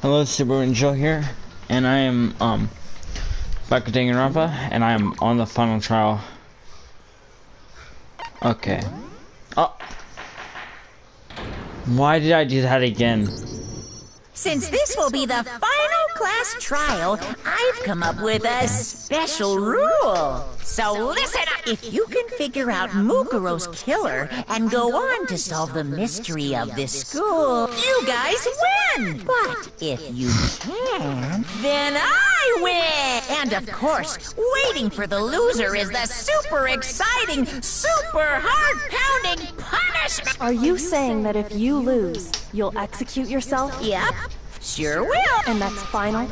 Hello, Super and Joe here, and I am back with Danganronpa, and I am on the final trial. Okay. Oh, why did I do that again? Since this will be the final class trial, I've come up with a special rule. So listen up! If you can figure out Mukuro's killer and go on to solve the mystery of this school, you guys win! But if you can't, then I win! And of course, waiting for the loser is the super exciting, super heart-pounding punishment! Are you saying that if you lose, you'll execute yourself? Yep, sure will! And that's final?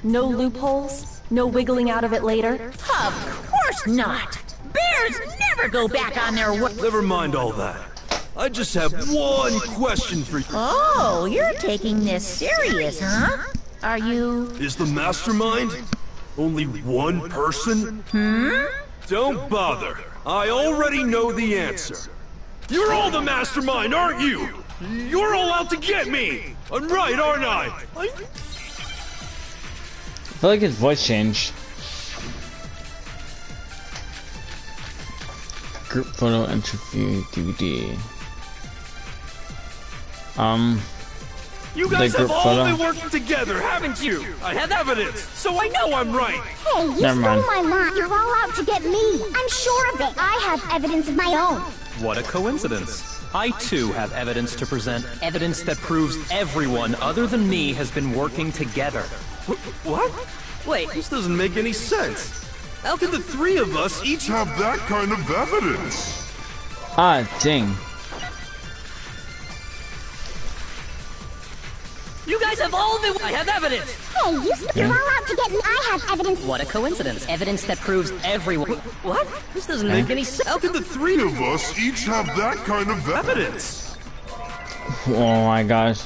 No loopholes? No wiggling out of it later? Of course not! Bears never go back on their word! Never mind all that. I just have one question for you. Oh, you're taking this serious, huh? Are you... Is the mastermind only one person? Don't bother. I already know the answer. You're all the mastermind, aren't you? You're all out to get me! I'm right, aren't I? I feel like his voice changed. Group photo interview DVD. You guys the group have all photo. been working together, haven't you? I have evidence, so I know I'm right. Hey, you Never stole mind. my line. You're all out to get me. I'm sure of it. I have evidence of my own. What a coincidence. I too have evidence to present, evidence that proves everyone other than me has been working together. What? Wait, this doesn't make any sense. How can the three of us each have that kind of evidence? Ah, dang. You guys have all been... I have evidence! Hey, you're all out to get me. I have evidence. What a coincidence. Evidence that proves everyone... What? This doesn't make any sense. How can the three of us each have that kind of evidence? Oh my gosh.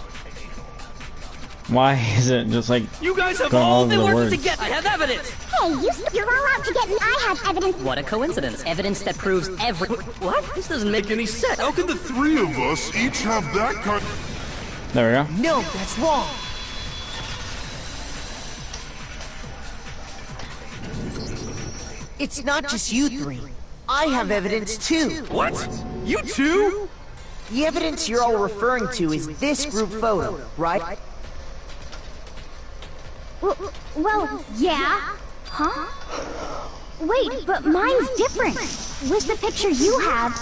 Why is it just like You guys have going all over been the working words? together. I have evidence! Hey, you're all out to get me. I have evidence. What a coincidence. Evidence that proves What? This doesn't make any sense. How can the three of us each have that kind? There we go. No, that's wrong. It's not just you three. I have evidence too. What? You too? The evidence you're all referring to is this group photo, right? Well, yeah. Huh? Wait, but mine's different. With the picture you have,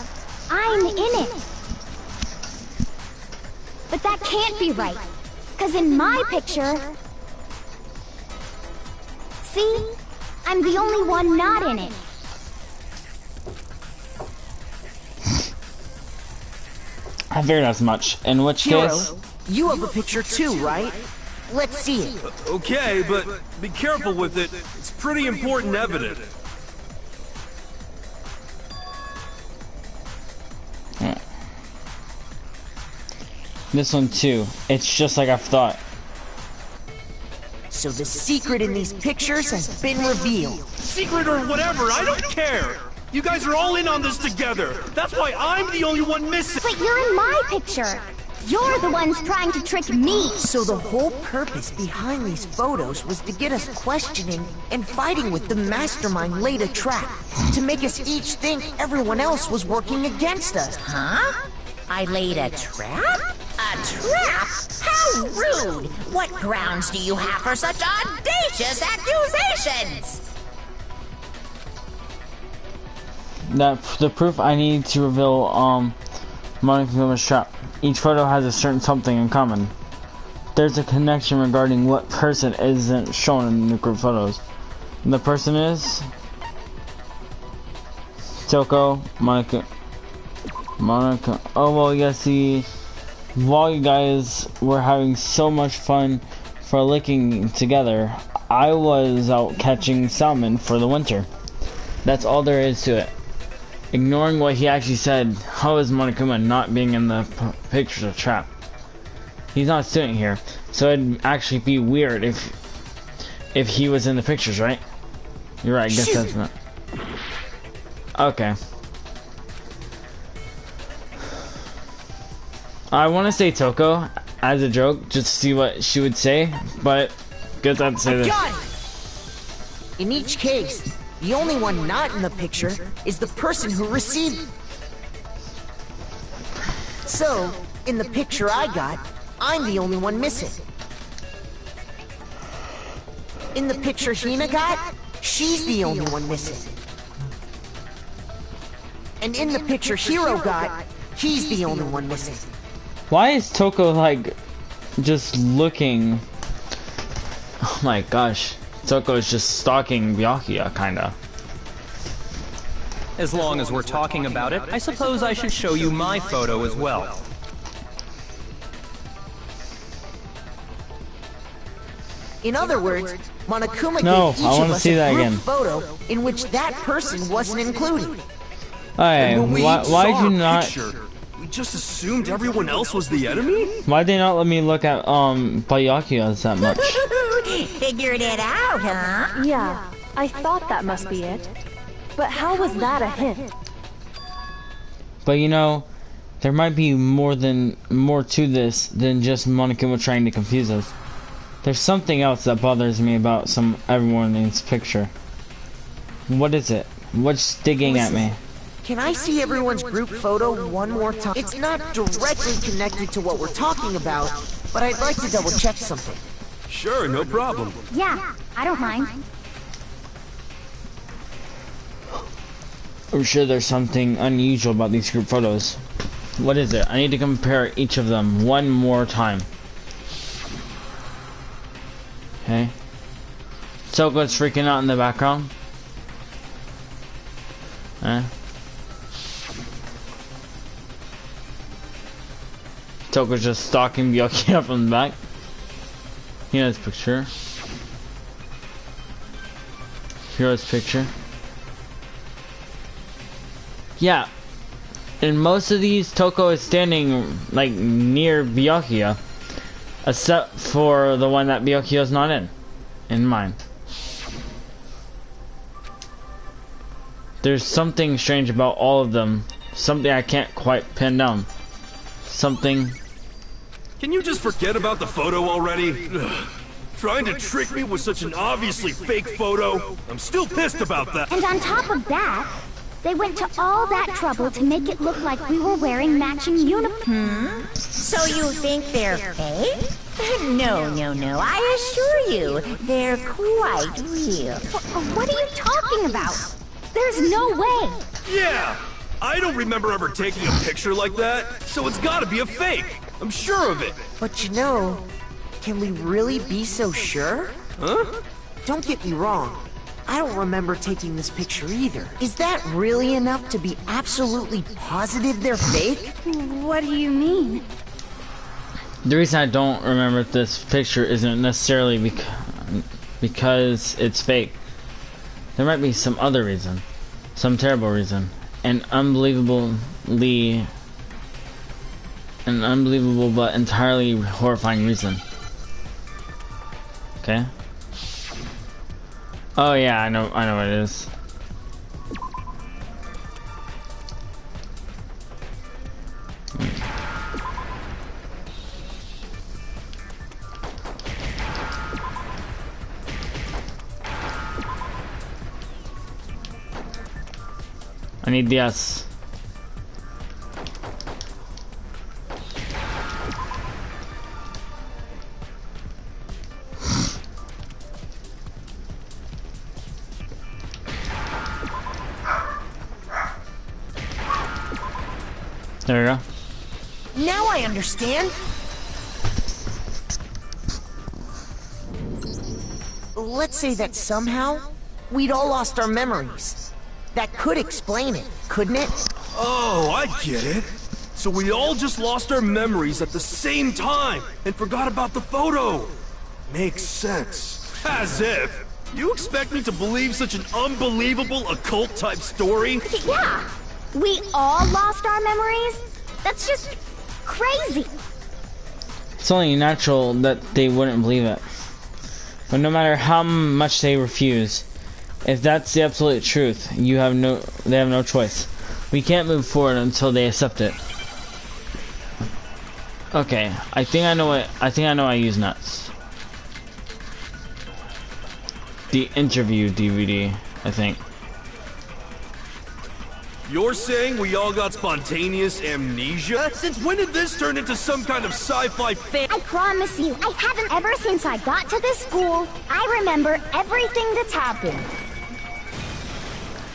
I'm in it. But that can't be right. Because in my picture... See? I'm the only one not in it. I figured as much. In which case, Hero, you have a picture too, right? Let's see it. Okay, but be careful with it. It's pretty important evidence. this one too. It's just like I thought. So the secret in these pictures has been revealed. Secret or whatever, I don't care. You guys are all in on this together. That's why I'm the only one missing. But you're in my picture. You're the ones trying to trick me. So the whole purpose behind these photos was to get us questioning and fighting with the mastermind laid a trap to make us each think everyone else was working against us. Huh? I laid a trap? A trap? How rude! What grounds do you have for such audacious accusations? That the proof I need to reveal Montezuma's trap. Each photo has a certain something in common. There's a connection regarding what person isn't shown in the group photos. And the person is Toko, Monica. Oh well, yes. See, while you guys were having so much fun frolicking together, I was out catching salmon for the winter. That's all there is to it. Ignoring what he actually said, how is Monokuma not being in the pictures a trap? He's not a student here, so it'd actually be weird if he was in the pictures, right? You're right, I guess that's not. Okay. I want to say Toko, as a joke, just to see what she would say, but guess I have to say this. Got it! In each case, the only one not in the picture is the person who received it. So, in the picture I got, I'm the only one missing. In the picture Hina got, she's the only one missing. And in the picture Hiro got, he's the only one missing. Why is Toko like just looking? Oh my gosh, Toko is just stalking Byakuya, kinda. As long as we're talking about it, I suppose I should show you my photo as well. In other words, Monokuma No, gave I each wanna of us see a that group again. photo in which that person wasn't included. Alright, When we why'd saw you a not? picture, we just assumed everyone else was the enemy? Why'd they not let me look at Byakuya's that much? Figured it out, huh? Yeah, I thought that must be it. But how was that a hint? But you know, there might be more to this than just Monokuma trying to confuse us. There's something else that bothers me about everyone in this picture. What is it? What's digging at me? Can I see everyone's group photo one more time? It's not directly connected to what we're talking about, but I'd like to double check something. Sure, no problem. Yeah, I don't mind. I'm sure there's something unusual about these group photos. What is it? I need to compare each of them one more time. Okay. Toko's freaking out in the background. Toko's just stalking Byakuya from the back. Here's picture. Here's picture. Yeah. In most of these, Toko is standing like near Byakuya, except for the one that Byakuya's not in mine. There's something strange about all of them. Something I can't quite pin down. Something. Can you just forget about the photo already? Ugh. Trying to trick me with such an obviously fake photo? I'm still pissed about that. And on top of that, they went to all that trouble to make it look like we were wearing matching uniforms. So you think they're fake? No, no, no. I assure you, they're quite real. What are you talking about? There's no way. Yeah! I don't remember ever taking a picture like that, so it's gotta be a fake. I'm sure of it. But you know, can we really be so sure? Huh? Don't get me wrong. I don't remember taking this picture either. Is that really enough to be absolutely positive they're fake? What do you mean? The reason I don't remember this picture isn't necessarily because it's fake. There might be some other reason. Some terrible reason. An unbelievable but entirely horrifying reason. Okay. Oh yeah, I know what it is. I need the S. There we go. Now I understand. Let's say that somehow we'd all lost our memories. That could explain it, couldn't it? Oh, I get it. So we all just lost our memories at the same time and forgot about the photo. Makes sense. As if. You expect me to believe such an unbelievable occult-type story? Yeah, we all lost our memories? That's just crazy. It's only natural that they wouldn't believe it. But no matter how much they refuse, if that's the absolute truth, they have no choice. We can't move forward until they accept it. Okay, I think I know I use nuts. The interview DVD, I think. You're saying we all got spontaneous amnesia? Since when did this turn into some kind of sci-fi I promise you, I haven't ever since I got to this school. I remember everything that's happened.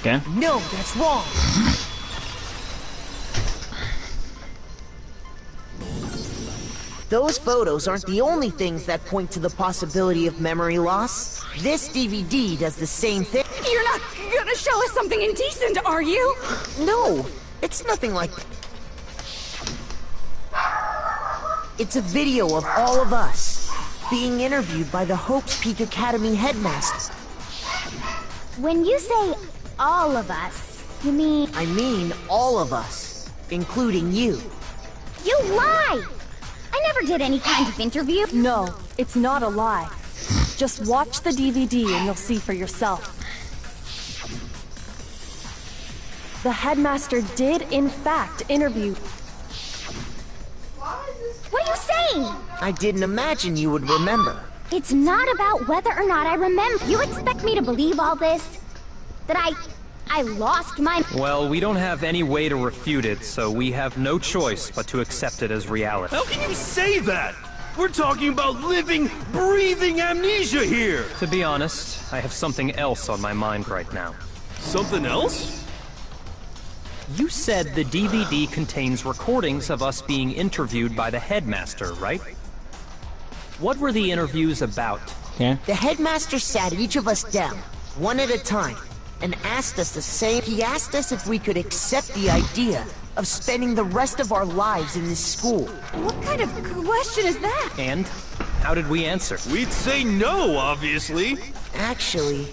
Okay. No, that's wrong. Those photos aren't the only things that point to the possibility of memory loss. This DVD does the same thing. You're not gonna show us something indecent, are you? No, it's nothing like that. It's a video of all of us being interviewed by the Hope's Peak Academy headmaster. When you say all of us, you mean... I mean all of us, including you. You lie! I never did any kind of interview. No, it's not a lie. Just watch the DVD and you'll see for yourself. The headmaster did, in fact, interview... What are you saying? I didn't imagine you would remember. It's not about whether or not I remember. You expect me to believe all this? That I lost my... Well, we don't have any way to refute it, so we have no choice but to accept it as reality. How can you say that? We're talking about living, breathing amnesia here! To be honest, I have something else on my mind right now. Something else? You said the DVD contains recordings of us being interviewed by the headmaster, right? What were the interviews about? Okay. The headmaster sat each of us down, one at a time, and asked us the same. He asked us if we could accept the idea of spending the rest of our lives in this school. What kind of question is that? And how did we answer? We'd say no, obviously. Actually,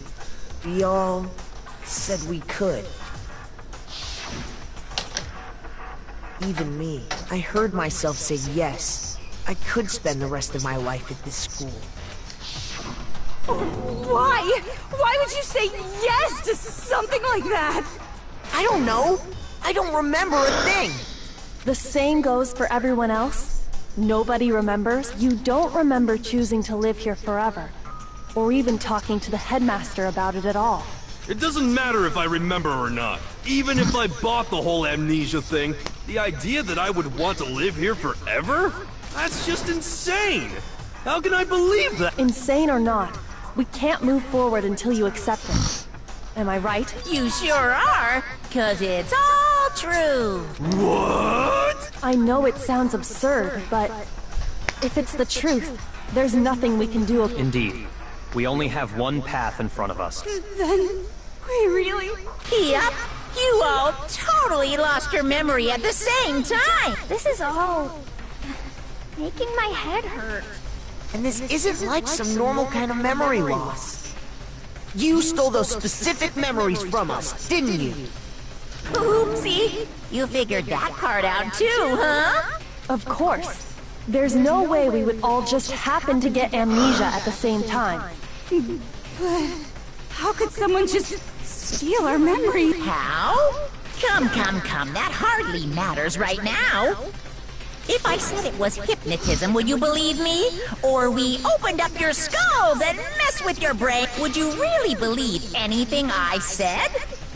we all said we could. Even me. I heard myself say yes. I could spend the rest of my life at this school. Why? Why would you say yes to something like that? I don't know. I don't remember a thing. The same goes for everyone else. Nobody remembers. You don't remember choosing to live here forever, or even talking to the headmaster about it at all. It doesn't matter if I remember or not. Even if I bought the whole amnesia thing, the idea that I would want to live here forever? That's just insane! How can I believe that? Insane or not, we can't move forward until you accept it. Am I right? You sure are, 'cause it's all true. What? I know it sounds absurd, but if it's the truth, there's nothing we can do. Indeed. We only have one path in front of us. Then we really... Yep, you all totally lost your memory at the same time. This is all... making my head hurt. And this isn't like some normal kind of memory loss. You stole those specific memories from us, didn't you? Oopsie, you figured that part out too, huh? Of course. There's no way we would all just happen to get amnesia at the same time. But how could someone just steal our memory? How? Come, that hardly matters right now. If I said it was hypnotism, would you believe me? Or we opened up your skulls and messed with your brain, would you really believe anything I said?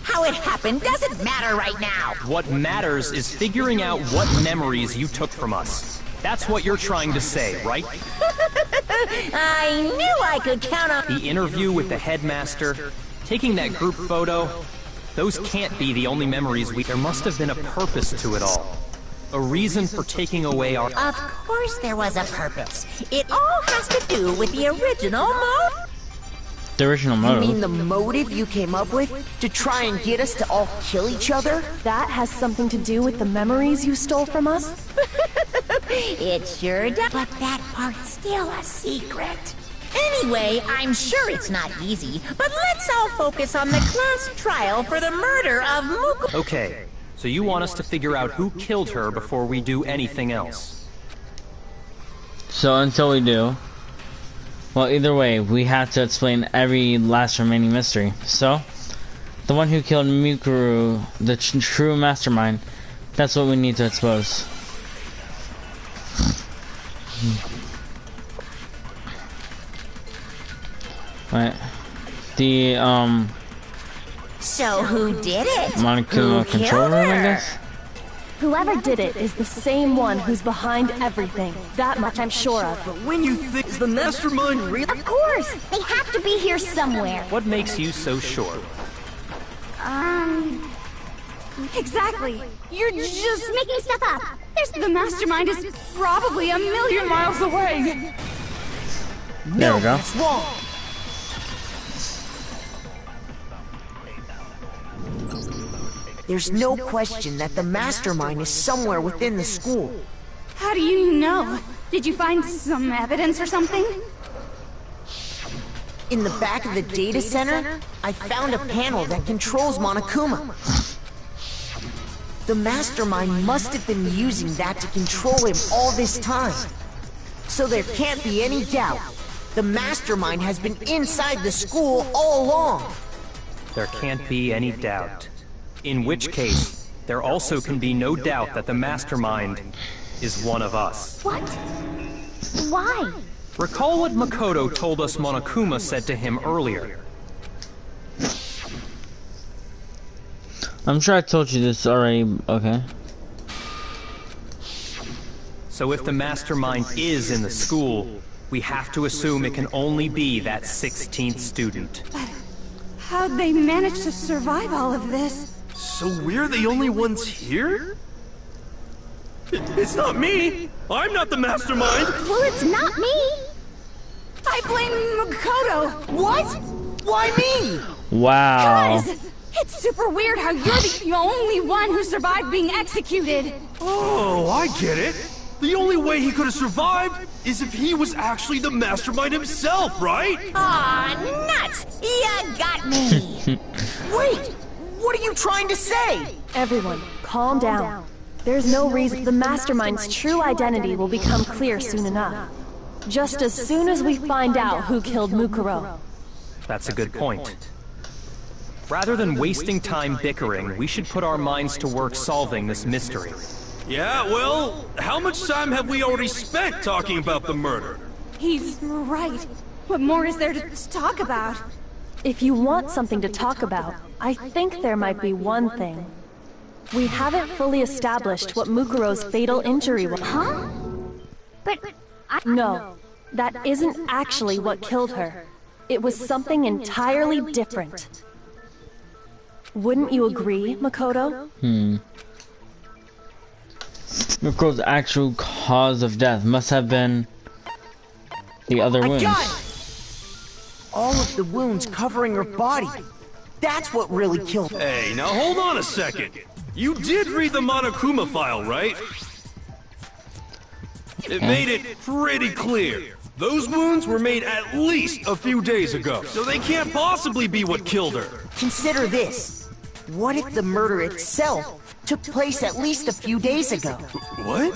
How it happened doesn't matter right now. What matters is figuring out what memories you took from us. That's what you're trying to say, right? I knew I could count on... The interview with the headmaster, taking that group photo, those can't be the only memories we... There must have been a purpose to it all. A reason for taking away our... Of course there was a purpose. It all has to do with the original motive. The original You motive. mean the motive you came up with? To try and get us to all kill each other? That has something to do with the memories you stole from us? It sure does. But that part's still a secret. Anyway, I'm sure it's not easy, but let's all focus on the class trial for the murder of Muku. Okay, so you want us to figure out who killed her before we do anything else? So until we do, well, either way, we have to explain every last remaining mystery. So, the one who killed Mukuru, the true mastermind, that's what we need to expose. Right. The So who did it? Monokuma Who control killed room, I her? guess. Whoever did it is the same one who's behind everything. That much I'm sure of. But when you think is the mastermind real? Of course! They have to be here somewhere. What makes you so sure? Exactly. You're just making stuff up. There's The mastermind is probably a million miles away. There we go. That's wrong. There's no question that the mastermind is somewhere within the school. How do you know? Did you find some evidence or something? In the back of the data center, I found a panel that controls Monokuma. The mastermind must have been using that to control him all this time. So there can't be any doubt. The mastermind has been inside the school all along. There can't be any doubt. In which case, there also can be no doubt that the mastermind is one of us. What? Why? Recall what Makoto told us Monokuma said to him earlier. I'm sure I told you this already. Okay. So if the mastermind is in the school, we have to assume it can only be that 16th student. How'd they manage to survive all of this? So we're the only ones here? It's not me! I'm not the mastermind! Well, it's not me! I blame Makoto! What? Why me? Wow. Guys! It's super weird how you're the only one who survived being executed! Oh, I get it! The only way he could have survived is if he was actually the mastermind himself, right? Aw, nuts! You got me! Wait! What are you trying to say? Everyone, calm down. There's no reason the mastermind's true identity will become clear soon enough. Just as soon as we find out who killed Mukuro. That's a good point. Rather than wasting time bickering, we should put our minds to work solving this mystery. Yeah, well, how much time have we already spent talking about the murder? He's right. What more is there to talk about? If you want something to talk about, I think there might be one thing. We haven't fully established what Mukuro's fatal injury was. Huh? But No, that isn't actually what killed her. It was something entirely different. Wouldn't you agree, Makoto? Mukuro's actual cause of death must have been the other wounds. I got it! All of the wounds covering her body. That's what really killed her. Hey, now hold on a second. You did read the Monokuma file, right? It made it pretty clear. Those wounds were made at least a few days ago, so they can't possibly be what killed her. Consider this. What if the murder itself took place at least a few days ago? What?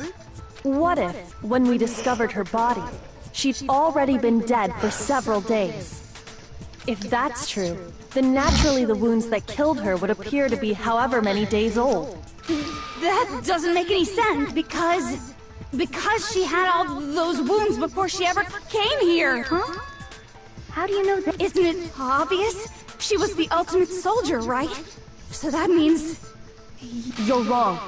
What if, when we discovered her body, she'd already been dead for several days? If that's true, then naturally the wounds that killed her would appear to be however many days old. That doesn't make any sense because she had all those wounds before she ever came here. Huh? How do you know that? Isn't it obvious? She was the ultimate soldier, right? So that means You're wrong.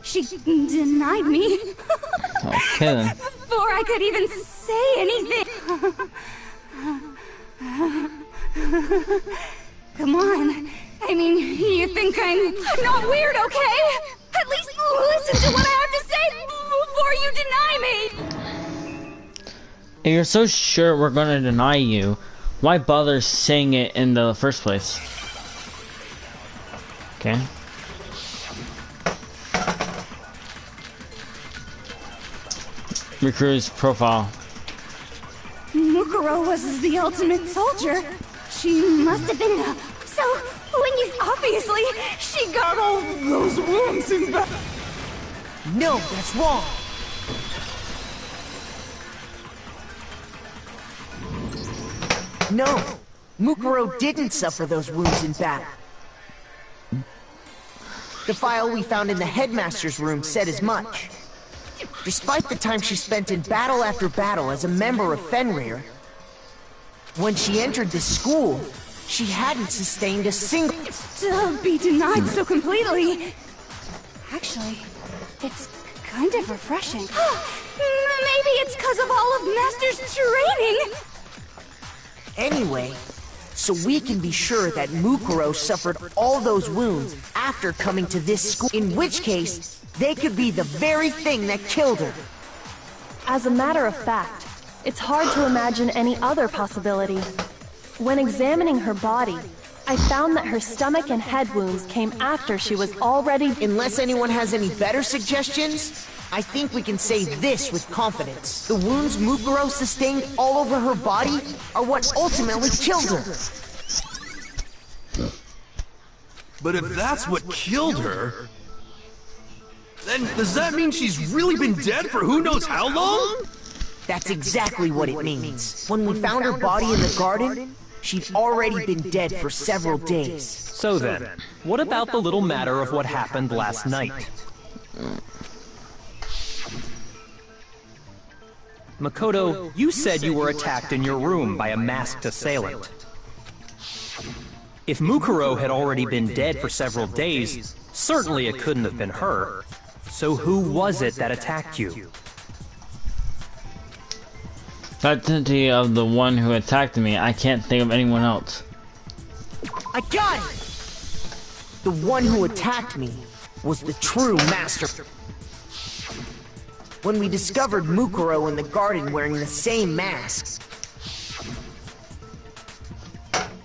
she denied me Okay then. before I could even say anything. Come on. I mean, you think I'm not weird, okay? At least listen to what I have to say before you deny me! If you're so sure we're gonna deny you, why bother saying it in the first place? Okay. Rikuru's profile. Mukuro was the ultimate soldier. She must have been the... So, when you... Obviously, she got all those wounds in back. No, that's wrong. No, Mukuro didn't suffer those wounds in battle. The file we found in the headmaster's room said as much. Despite the time she spent in battle after battle as a member of Fenrir, when she entered this school, she hadn't sustained a single... To be denied so completely. Actually, it's kind of refreshing. Maybe it's because of all of Master's training. Anyway, so we can be sure that Mukuro suffered all those wounds after coming to this school, in which case, they could be the very thing that killed her. As a matter of fact, it's hard to imagine any other possibility. When examining her body, I found that her stomach and head wounds came after she was already... Unless anyone has any better suggestions, I think we can say this with confidence. The wounds Mukuro sustained all over her body are what ultimately killed her. But if that's what killed her, then does that mean she's really been dead for who knows how long? That's exactly what it means. When we found her body in the garden, she'd already been dead for several days. So then, what about the little matter of what happened last night? Makoto, you said you were attacked in your room by a masked assailant. If Mukuro had already been dead for several days, certainly it couldn't have been her. So who was it that attacked you? Certainty of the one who attacked me. I can't think of anyone else. I got it! The one who attacked me was the true master. When we discovered Mukuro in the garden wearing the same mask,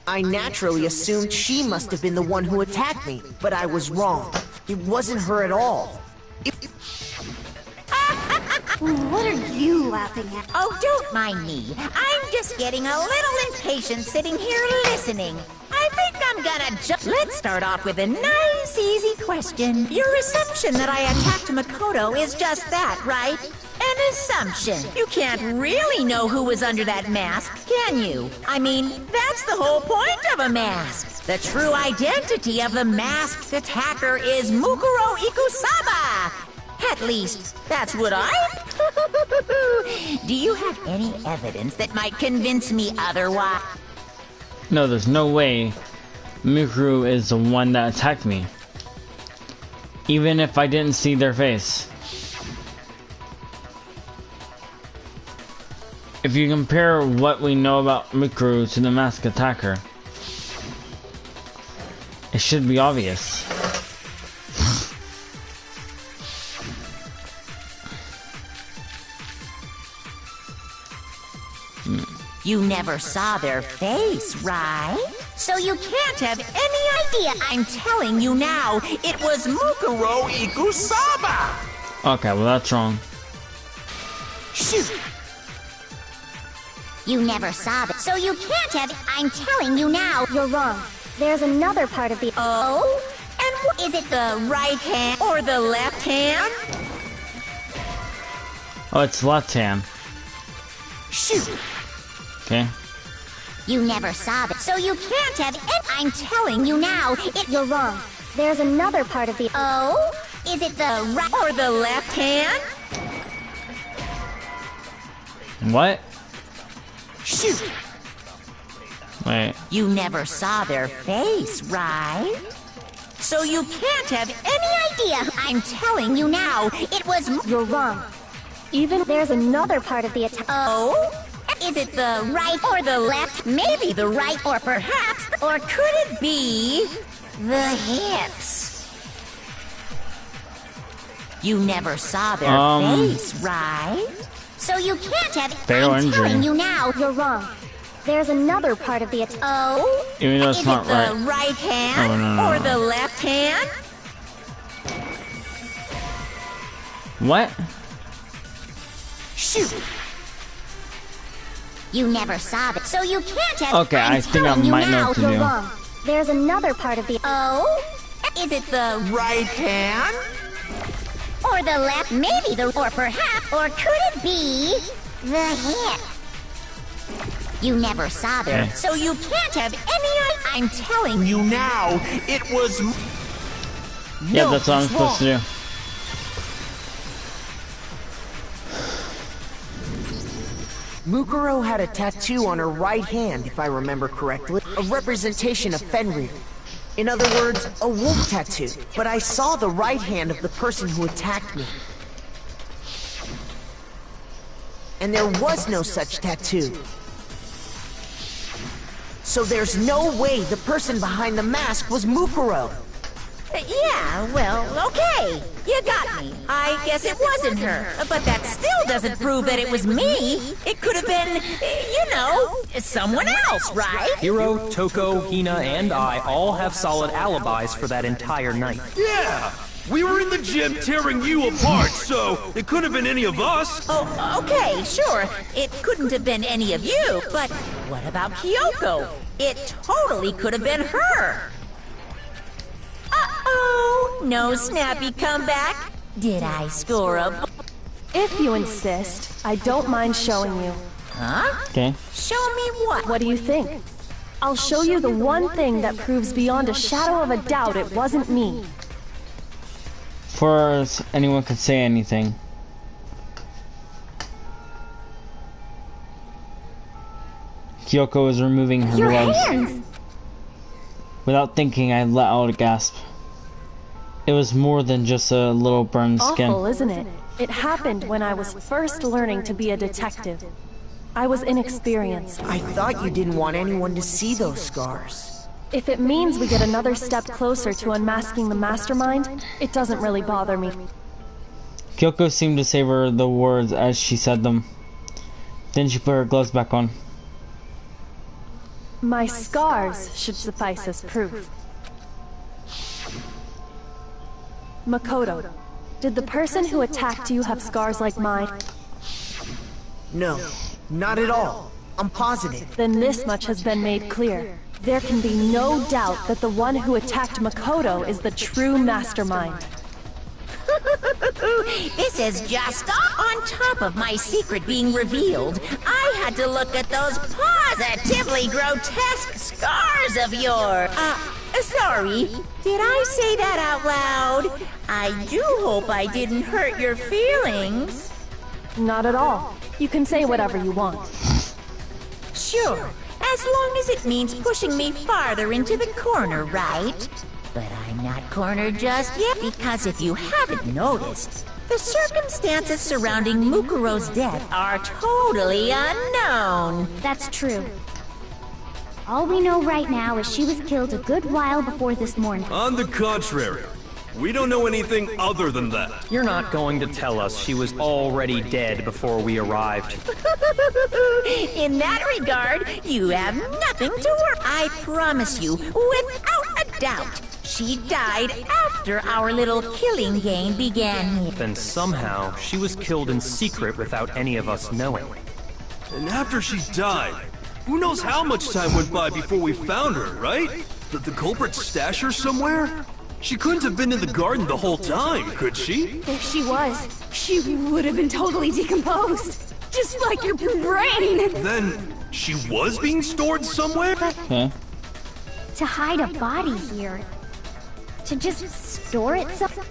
I naturally assumed she must have been the one who attacked me, but I was wrong. It wasn't her at all. What are you laughing at? Oh, don't mind me. I'm just getting a little impatient sitting here listening. I think I'm gonna Let's start off with a nice, easy question. Your assumption that I attacked Makoto is just that, right? An assumption. You can't really know who was under that mask, can you? I mean, that's the whole point of a mask. The true identity of the masked attacker is Mukuro Ikusaba. At least, that's what Do you have any evidence that might convince me otherwise? No, there's no way Mukuro is the one that attacked me. Even if I didn't see their face. If you compare what we know about Mukuro to the masked attacker, it should be obvious. You never saw their face, right? So you can't have any idea. I'm telling you now, it was Mukuro Ikusaba! Okay, well that's wrong. Shoot! You never saw that, so you can't have... I'm telling you now. You're wrong. There's another part of the... Oh? And is it the right hand or the left hand? Oh, it's left hand. Shoot! Okay. You never saw that, so you can't have it. I'm telling you now, You're wrong. There's another part of the... Oh? Is it the right or the left hand? What? Shoot! Wait. You never saw their face, right? So you can't have any idea. I'm telling you now, it was... You're wrong. Even there's another part of the attack. Oh? Is it the right or the left? Maybe the right or perhaps, or could it be the hips? You never saw their face, right? So you can't have... Fatal I'm injury. telling you now. You're wrong. There's another part of the attack. Oh? Even though it's Is not it the right hand Oh, no. or the left hand? What? Shoot! You never saw that, so you can't have... Okay, I think I telling you might know now. what to You're do. wrong. There's another part of the... Oh? Is it the right hand? Or the left? Maybe the... Or perhaps... Or could it be the hip? You never saw them, Okay. so you can't have any... I'm telling you now, it was... Yeah, No, that's what I'm it's supposed to do. Mukuro had a tattoo on her right hand, if I remember correctly, a representation of Fenrir. In other words, a wolf tattoo. But I saw the right hand of the person who attacked me. And there was no such tattoo. So there's no way the person behind the mask was Mukuro. Yeah, well, okay. You got me. I guess it wasn't her. But that still doesn't prove that it was me. It could have been, someone else, right? Hiro, Toko, Hina, and I all have solid alibis for that entire night. Yeah! We were in the gym tearing you apart, so it couldn't have been any of us. Oh, okay, sure. It couldn't have been any of you, but what about Kyoko? It totally could have been her. Uh-oh, no snappy comeback? Did I score a... If you insist, I don't mind showing you. Huh? Okay. Show me what? What do you think? I'll show you the one thing that proves beyond a shadow of a doubt it wasn't me. Before anyone could say anything, Kyoko was removing her Your gloves. hands! Without thinking, I let out a gasp. It was more than just a little burned skin. Awful, isn't it? It happened when I was first learning to be a detective. I was inexperienced. I thought you didn't want anyone to see those scars. If it means we get another step closer to unmasking the mastermind, it doesn't really bother me. Kyoko seemed to savor the words as she said them. Then she put her gloves back on. My scars should suffice as proof. Makoto, did the person who attacked you have scars like mine? No, not at all. I'm positive. Then this much has been made clear. There can be no doubt that the one who attacked Makoto is the true mastermind. This is just on top of my secret being revealed. I had to look at those positively grotesque scars of yours. Sorry, did I say that out loud? I do hope I didn't hurt your feelings. Not at all. You can say whatever you want. Sure, as long as it means pushing me farther into the corner, right? But I'm not cornered just yet, because if you haven't noticed, the circumstances surrounding Mukuro's death are totally unknown. That's true. All we know right now is she was killed a good while before this morning. On the contrary, we don't know anything other than that. You're not going to tell us she was already dead before we arrived. In that regard, you have nothing to worry. I promise you, without a doubt, she died after our little killing game began here. Then somehow, she was killed in secret without any of us knowing. And after she died, who knows how much time went by before we found her, right? Did the culprit stash her somewhere? She couldn't have been in the garden the whole time, could she? If she was, she would have been totally decomposed. Just like your brain. Then, she was being stored somewhere? Okay. To hide a body here. To just store it somewhere.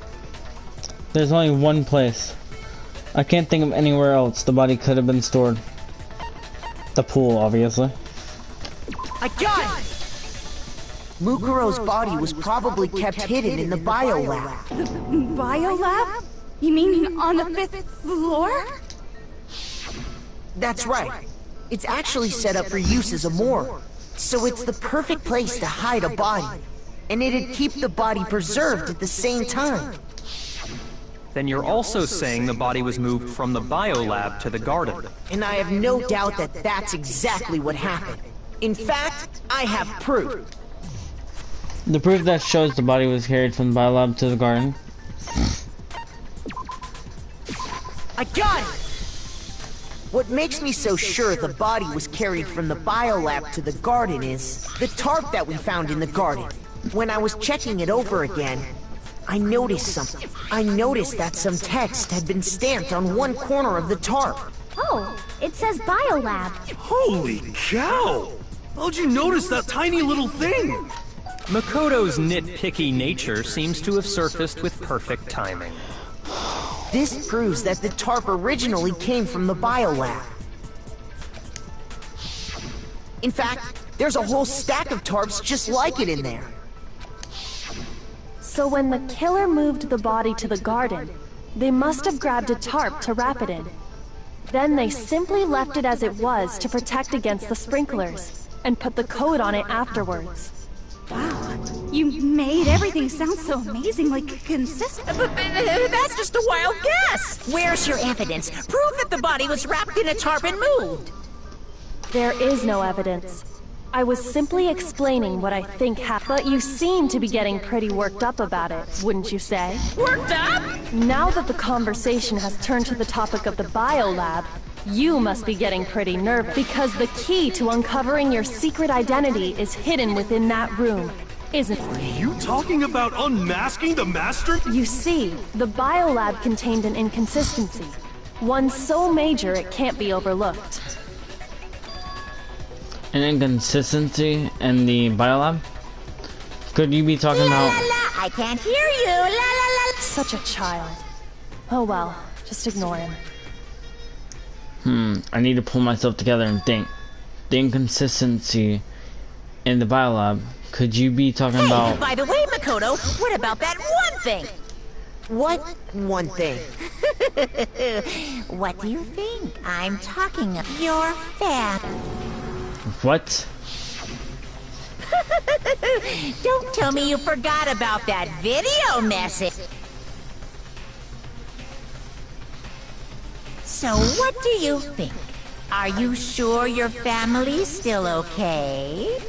There's only one place. I can't think of anywhere else the body could have been stored. The pool, obviously. I got it! Mukuro's body was probably kept hidden in the biolab. Biolab? You mean on the 5th floor? That's right. It's actually set up for use as a morgue. So it's the perfect place to hide a body. And it'd keep the body preserved at the same time. Then you're also saying the body was moved from the biolab to the garden. And I have no doubt that that's exactly what happened. In fact, I have proof. The proof that shows the body was carried from the biolab to the garden. I got it! What makes me so sure the body was carried from the biolab to the garden is the tarp that we found in the garden. When I was checking it over again, I noticed something. I noticed that some text had been stamped on one corner of the tarp. Oh, it says Biolab. Holy cow! How'd you notice that tiny little thing? Makoto's nitpicky nature seems to have surfaced with perfect timing. This proves that the tarp originally came from the biolab. In fact, there's a whole stack of tarps just like it in there. So when the killer moved the body to the garden, they must have grabbed a tarp to wrap it in. Then they simply left it as it was to protect against the sprinklers, and put the coat on it afterwards. Wow, you made everything sound so amazingly consistent. But that's just a wild guess. Where's your evidence? Prove that the body was wrapped in a tarp and moved. There is no evidence. I was simply explaining what I think happened, but you seem to be getting pretty worked up about it, wouldn't you say? Worked up? Now that the conversation has turned to the topic of the biolab, you must be getting pretty nervous, because the key to uncovering your secret identity is hidden within that room, isn't it? You talking about unmasking the master? You see, the biolab contained an inconsistency, one so major it can't be overlooked. An inconsistency in the biolab? Could you be talking about... La, la, I can't hear you. La, la, la. Such a child. Oh well, just ignore him. I need to pull myself together and think. The inconsistency in the biolab. Could you be talking about... By the way, Makoto, what about that one thing? What one thing? What do you think? I'm talking of your family. What? Don't tell me you forgot about that video message. So what do you think? Are you sure your family's still okay?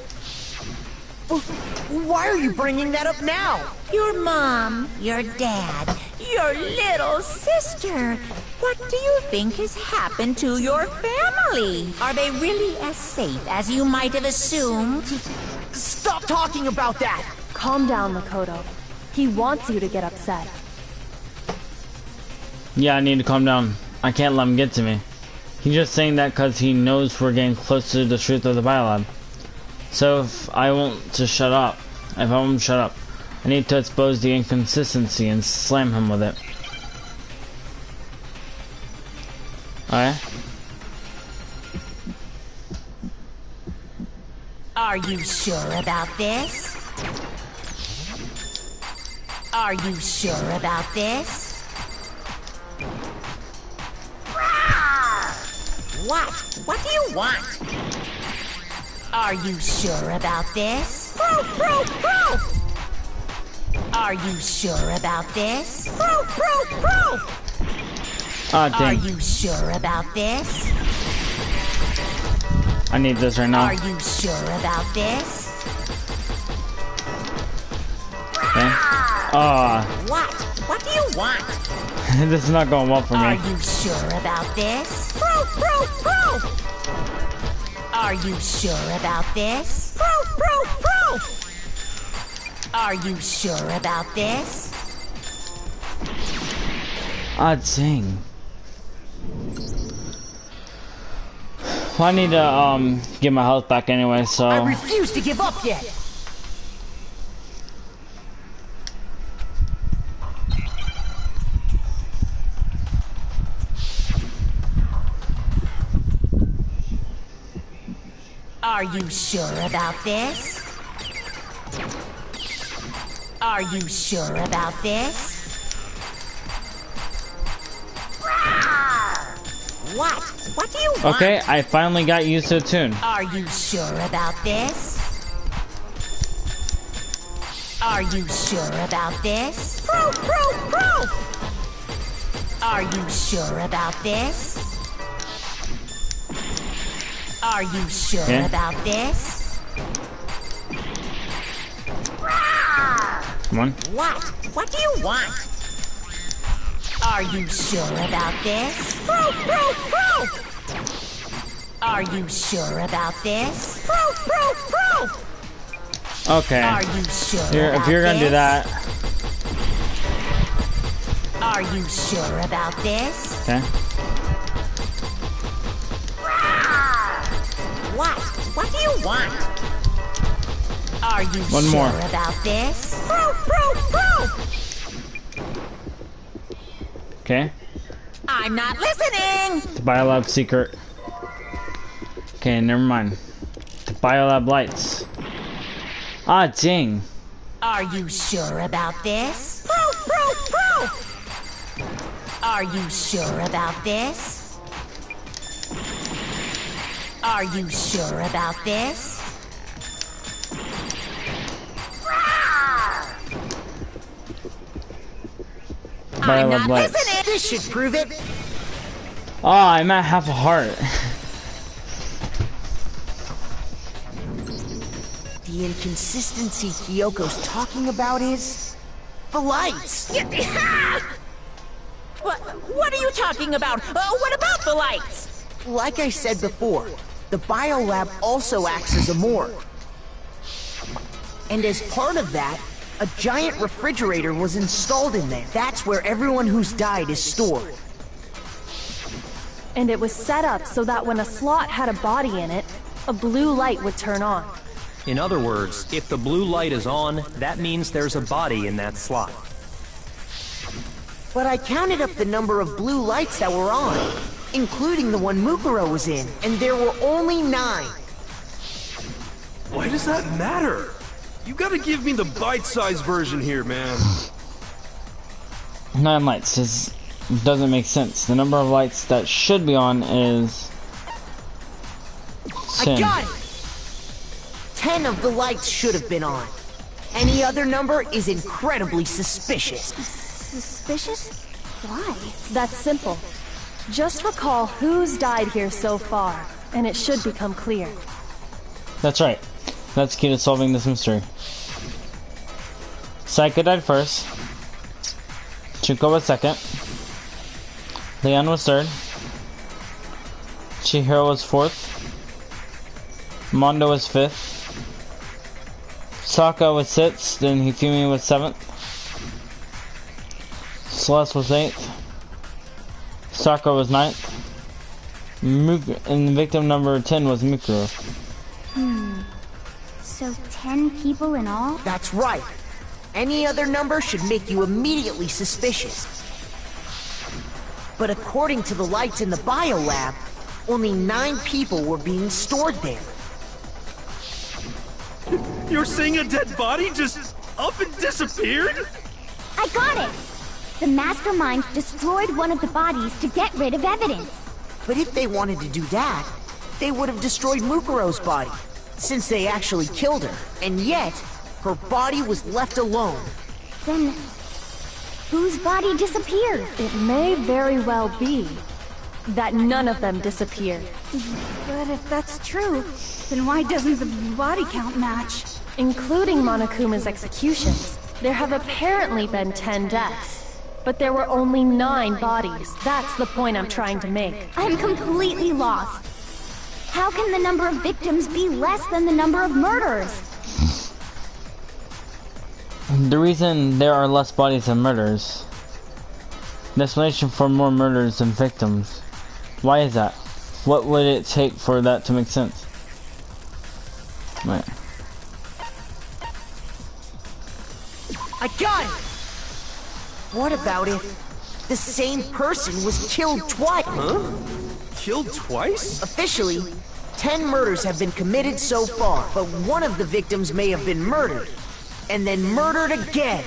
Why are you bringing that up now? Your mom, your dad, your little sister. What do you think has happened to your family? Are they really as safe as you might have assumed? Stop talking about that! Calm down, Makoto. He wants you to get upset. Yeah, I need to calm down. I can't let him get to me. He's just saying that because he knows we're getting close to the truth of the biolab. So if I won't shut up, I need to expose the inconsistency and slam him with it. Alright? Are you sure about this? Are you sure about this? What? What do you want? Are you sure about this? Proof, proof, proof! Are you sure about this? Proof, proof, proof! Ah, Are dang. you sure about this? I need this right now. Are you sure about this? Okay. Ah, What? What do you want? this is not going well for Are me. you sure about this? Proof, proof, proof! Are you sure about this? Proof, proof, proof! Are you sure about this? Ah, dang. Well, I need to get my health back anyway, so I refuse to give up yet! Are you sure about this? Are you sure about this? What? What do you want? okay, I finally got used to the tune. Are you sure about this? Are you sure about this? Proof, proof, proof! Are you sure about this? Are you sure Okay. about this? Come on. What? What do you want? Are you sure about this? Proof, proof, proof! Are you sure about this? Proof, proof, proof! Okay. Are you sure If you're gonna do that, Are you sure about this? okay. What? What do you want? Are you One sure more. about this? Proof, proof, proof! Okay. I'm not listening! The biolab secret. Okay, never mind. Biolab lights. Ah, dang. Are you sure about this? Are you sure about this? Are you sure about this? I'm not lights. listening. This should prove it. Oh, I'm at half a heart. The inconsistency Kyoko's talking about is the lights. What are you talking about? What about the lights? Like I said before, the biolab also acts as a morgue. And as part of that, a giant refrigerator was installed in there. That's where everyone who's died is stored. And it was set up so that when a slot had a body in it, a blue light would turn on. In other words, if the blue light is on, that means there's a body in that slot. But I counted up the number of blue lights that were on, including the one Mukuro was in, and there were only 9. Why does that matter? You gotta give me the bite-sized version here, man. 9 lights. This doesn't make sense. The number of lights that should be on is 10. I got it! 10 of the lights should have been on. Any other number is incredibly suspicious. Suspicious? Why? That's simple. Just recall who's died here so far, and it should become clear. That's right. That's key to solving this mystery. Saika died first. Chuko was second. Leon was third. Chihiro was fourth. Mondo was fifth. Sokka was sixth. Then Hifumi was seventh. Celeste was eighth. Sakura was ninth. And victim number 10 was Mikuro. So 10 people in all? That's right. Any other number should make you immediately suspicious. But according to the lights in the biolab, only 9 people were being stored there. You're saying a dead body just up and disappeared? I got it! The mastermind destroyed one of the bodies to get rid of evidence. But if they wanted to do that, they would have destroyed Mukuro's body, since they actually killed her. And yet, her body was left alone. Then, whose body disappeared? It may very well be that none of them disappeared. But if that's true, then why doesn't the body count match? Including Monokuma's executions, there have apparently been 10 deaths. But there were only 9 bodies. That's the point I'm trying to make. I'm completely lost. How can the number of victims be less than the number of murderers? The reason there are less bodies than murders. The explanation for more murders than victims. Why is that? What would it take for that to make sense? Right. I got it! What about if the same person was killed twice? Huh? Killed twice? Officially, 10 murders have been committed so far, but one of the victims may have been murdered, and then murdered again.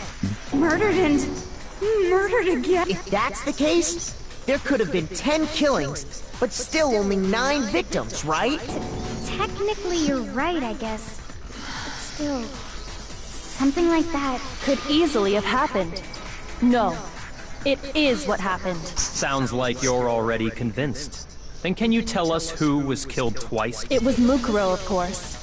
Murdered and murdered again? If that's the case, there could have been 10 killings, but still only 9 victims, right? Technically, you're right, I guess. But still, something like that Could easily have happened. No, it is what happened. Sounds like you're already convinced. Then can you tell us who was killed twice? It was Mukuro, of course.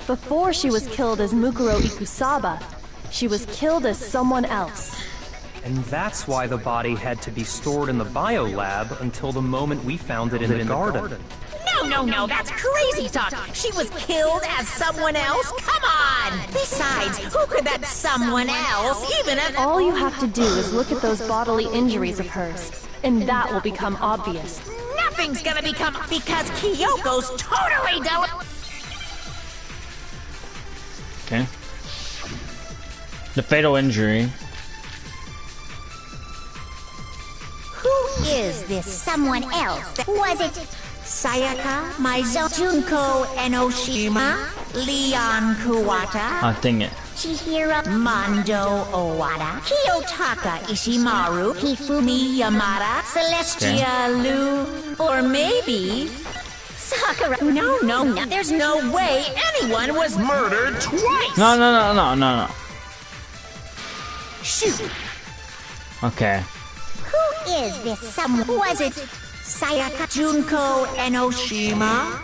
Before she was killed as Mukuro Ikusaba, she was killed as someone else. And that's why the body had to be stored in the biolab until the moment we found it in the garden. No, that's crazy talk. She was killed as someone else? Come on! Besides, who could that someone else even have... All you have to do is look at those bodily injuries of hers, and that will become obvious. Nothing's gonna become... because Kyoko's totally done... Okay. The fatal injury. Who is this someone else? Was it Sayaka, Maizo, Junko, Enoshima, Leon Kuwata, Ah, dang it. Chihiro, Mondo Owada, Kiyotaka Ishimaru, Hifumi Yamada, Celestia Lu, or maybe Sakura. No, there's no way anyone was murdered twice. No. Shoot. Okay. Who is this someone? Was it Sayaka, Junko, Enoshima?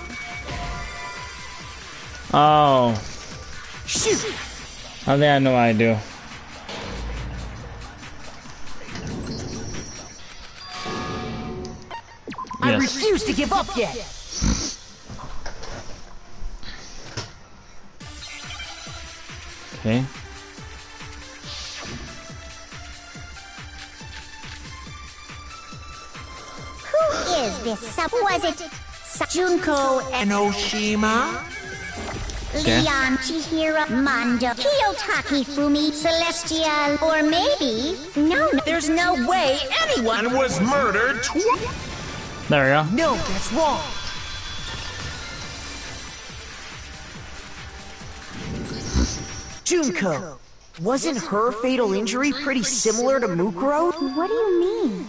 Oh. Shoot. I think I know what I do. I Yes. refuse to give up yet. Okay. Who is this someone? Was it Junko, Enoshima? Okay. Leon, Chihiro, Mondo, Kiyotaki, Fumi, Celestial, or maybe... No, there's no way anyone was murdered twice. There we go. No, that's wrong. Junko, wasn't her fatal injury pretty similar to Mukuro? What do you mean?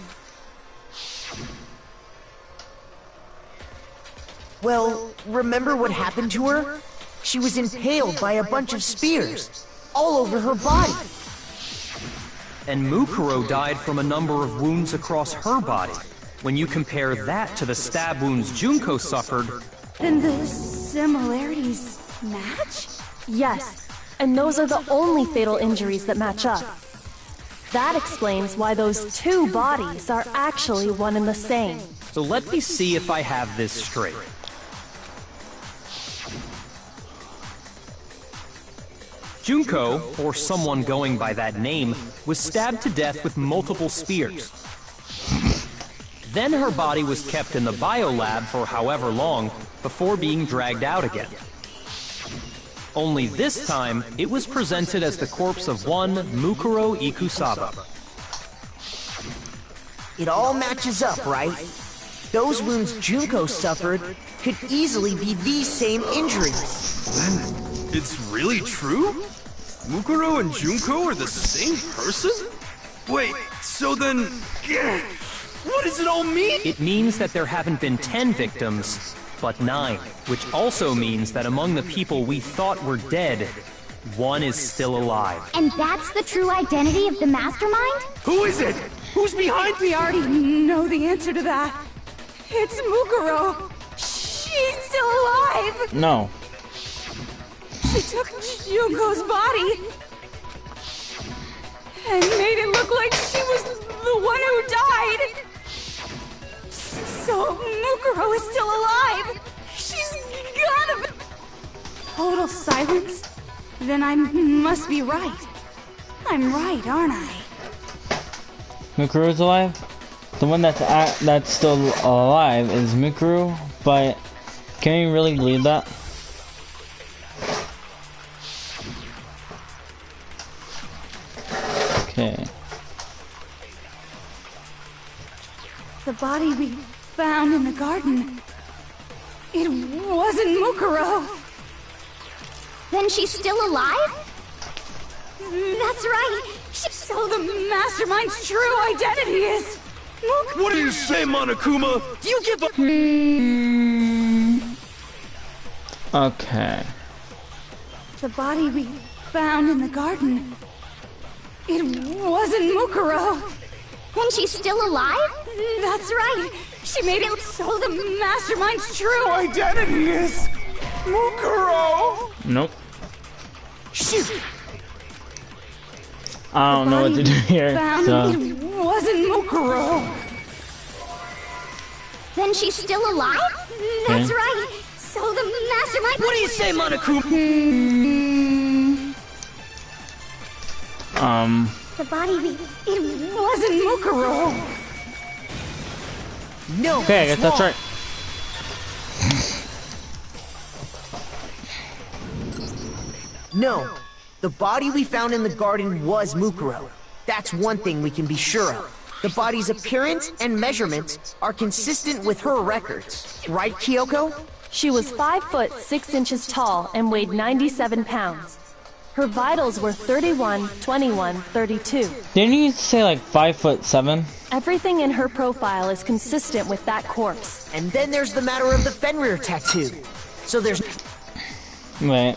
Well, remember what happened to her? She was impaled by a bunch of spears, all over her body. And Mukuro died from a number of wounds across her body. When you compare that to the stab wounds Junko suffered, Then the similarities match? Yes, and those are the only fatal injuries that match up. That explains why those two bodies are actually one and the same. so let me see if I have this straight. Junko, or someone going by that name, was stabbed to death with multiple spears. Then her body was kept in the biolab for however long before being dragged out again. Only this time, it was presented as the corpse of one Mukuro Ikusaba. It all matches up, right? Those wounds Junko suffered could easily be these same injuries. Then, it's really true? Mukuro and Junko are the same person? Wait, so then... What does it all mean? It means that there haven't been 10 victims, but 9, which also means that among the people we thought were dead, one is still alive. And that's the true identity of the mastermind? Who is it? Who's behind We already know the answer to that. It's Mukuro. She's still alive. No. She took Junko's body and made it look like she was the one who died. So Mukuro is still alive. She's gotta be... Total silence? Then I must be right. I'm right, aren't I? Mukuru's alive? The one that's still alive is Mukuru, but can you really believe that? Okay. The body we found in the garden. It wasn't Mukuro. Then she's still alive? That's right. So the mastermind's true identity is... What do you say, Monokuma? Do you give up? Okay. The body we found in the garden. It wasn't Mukuro. Then she's still alive? That's right. She made it so the mastermind's true identity is Mukuro. Nope. Shoot! I don't know what to do here. Found So. it wasn't Mukuro. Then she's still alive? That's right. So the mastermind... What do you say, Monokuma? The body we... It wasn't Mukuro. No, Okay, I guess that's wrong. right. No, the body we found in the garden was Mukuro. That's one thing we can be sure of. The body's appearance and measurements are consistent with her records. Right, Kyoko? She was 5 foot 6 inches tall and weighed 97 pounds. Her vitals were 31, 21, 32. Didn't you say like 5'7"? Everything in her profile is consistent with that corpse. And then there's the matter of the Fenrir tattoo. So there's... Wait.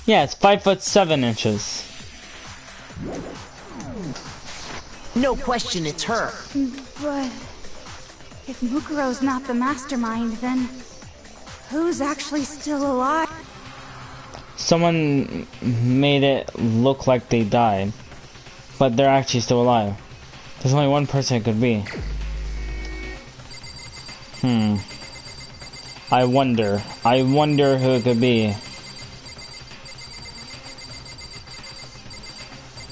Yeah, it's 5'7". No question it's her. But if Mukuro's not the mastermind, then who's actually still alive? Someone made it look like they died, but they're actually still alive. There's only one person it could be. I wonder who it could be.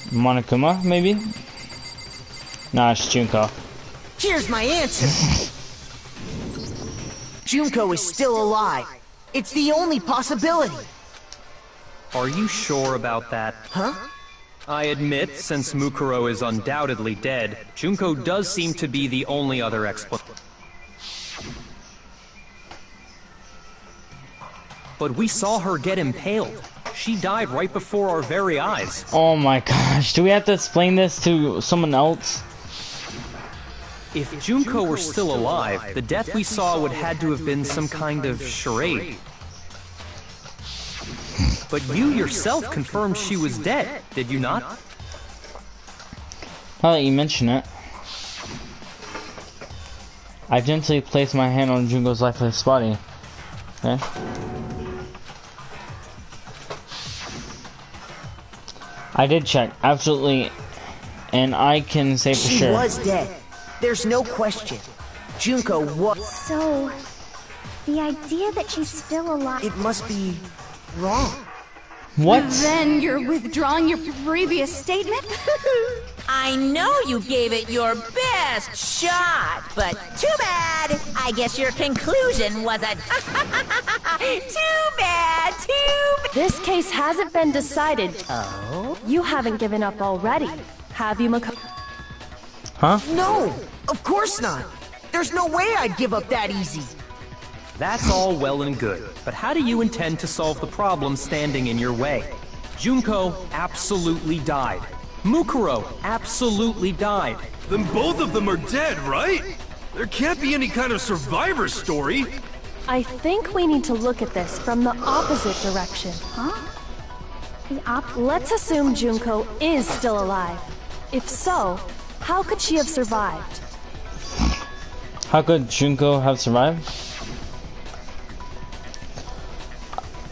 Monokuma, maybe? Nah, it's Junko. Here's my answer. Junko is still alive. It's the only possibility. Are you sure about that? Huh? I admit, since Mukuro is undoubtedly dead, Junko does seem to be the only other explanation. But we saw her get impaled. She died right before our very eyes. Oh my gosh, do we have to explain this to someone else? If Junko were still alive, the death we saw would had to have been some kind of charade. But you yourself confirmed she was dead, did you not? Now that you mention it, I gently placed my hand on Junko's lifeless body. Okay. I did check, absolutely, and I can say for sure. She was dead. There's no question. Junko was... So, the idea that she's still alive... It must be wrong. What? Then you're withdrawing your previous statement? I know you gave it your best shot, but too bad. I guess your conclusion was a too bad. This case hasn't been decided. Oh? You haven't given up already, have you, Mako? Huh? No, of course not. There's no way I'd give up that easy. That's all well and good, but how do you intend to solve the problem standing in your way? Junko absolutely died. Mukuro absolutely died. Then both of them are dead, right? There can't be any kind of survivor story. I think we need to look at this from the opposite direction. Huh? Let's assume Junko is still alive. If so, how could she have survived? How could Junko have survived?